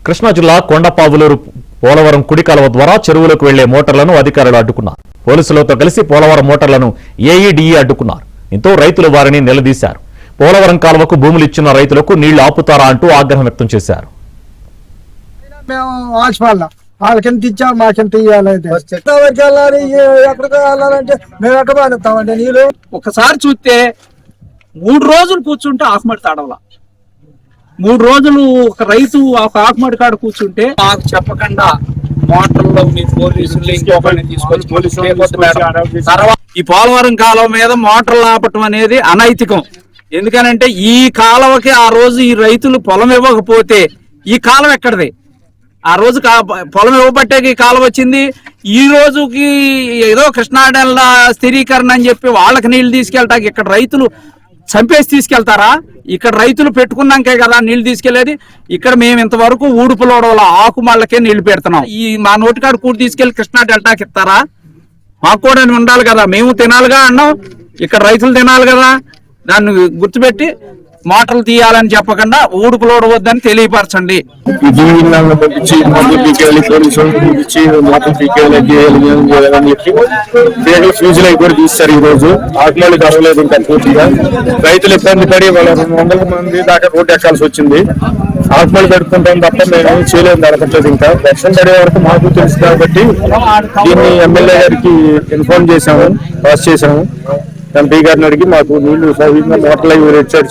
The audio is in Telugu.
కృష్ణా జిల్లా కొండపావులూరు పోలవరం కుడి కాలువ ద్వారా చెరువులకు వెళ్లే మోటార్లను అధికారులు అడ్డుకున్నారు. పోలీసులతో కలిసి పోలవరం మోటార్లను ఏఈడీఈ అడ్డుకున్నారు. దీంతో రైతులు వారిని నిలదీశారు. పోలవరం కాలువకు భూములు ఇచ్చిన రైతులకు నీళ్లు ఆపుతారా అంటూ ఆగ్రహం వ్యక్తం చేశారు. వాళ్ళకింత ఇచ్చాం మాకింత ఇవ్వాలంటే ఎక్కడికి వెళ్ళాలంటే మేము ఎక్కడ బాధిస్తామండి నీళ్ళు. ఒకసారి చూస్తే 3 రోజులు కూర్చుంటే ఆకుమడి తడవల. 3 రోజులు ఒక రైతు ఒక ఆకుమడి కాడ కూర్చుంటే నాకు చెప్పకుండా మోటార్లో మీ పోలీసులు ఇంకొకరిని తీసుకొచ్చి తర్వాత ఈ పోలవరం కాలువ మీద మోటార్లు ఆపటం అనేది అనైతికం. ఎందుకనంటే ఈ కాలువకి ఆ రోజు ఈ రైతులు పొలం ఇవ్వకపోతే ఈ కాలువ ఎక్కడిది? ఆ రోజు పొలం ఇవ్వబట్టే ఈ కాలువ వచ్చింది. ఈ రోజుకి ఏదో కృష్ణాడెల్ల స్థిరీకరణ అని చెప్పి వాళ్ళకి నీళ్లు తీసుకెళ్తాకి ఇక్కడ రైతులు చంపేసి తీసుకెళ్తారా? ఇక్కడ రైతులు పెట్టుకున్నాకే కదా నీళ్లు తీసుకెళ్లేది. ఇక్కడ మేము ఇంతవరకు ఊడుపులోడవల ఆకుమాళ్ళకే నీళ్లు పెడుతున్నాం. ఈ మా నోటికాడు కూడి తీసుకెళ్లి కృష్ణా డెల్టాకి ఇస్తారా? మాకు కూడా ఉండాలి కదా, మేము తినాలిగా అన్నాం, ఇక్కడ రైతులు తినాలి కదా. దాన్ని గుర్తుపెట్టి మోటార్లు తీయాలని చెప్పకుండా ఊడుపులోడవద్దని తెలియపరచండి. తీస్తారు. ఈ రోజు ఆకుమల్లి కలవలేదు ఇంకా పూర్తిగా. రైతులు ఇబ్బంది పడి వాళ్ళ 200 మంది దాకా రోడ్డు ఎక్కాల్సి వచ్చింది. ఆకుమల్లి పెట్టుకుంటాం తప్ప మేము చేయలేదు జరగట్లేదు. ఇంకా వర్షం పడే వరకు మాకు తెలుసు కాబట్టి దీన్ని ఎమ్మెల్యే గారికి ఇన్ఫార్మ్ చేశాము, పాస్ చేశాము. ఎంపీ గారిని అడిగి మాకు నీళ్లు సౌకర్యంగా మోటార్లు చేయించారు.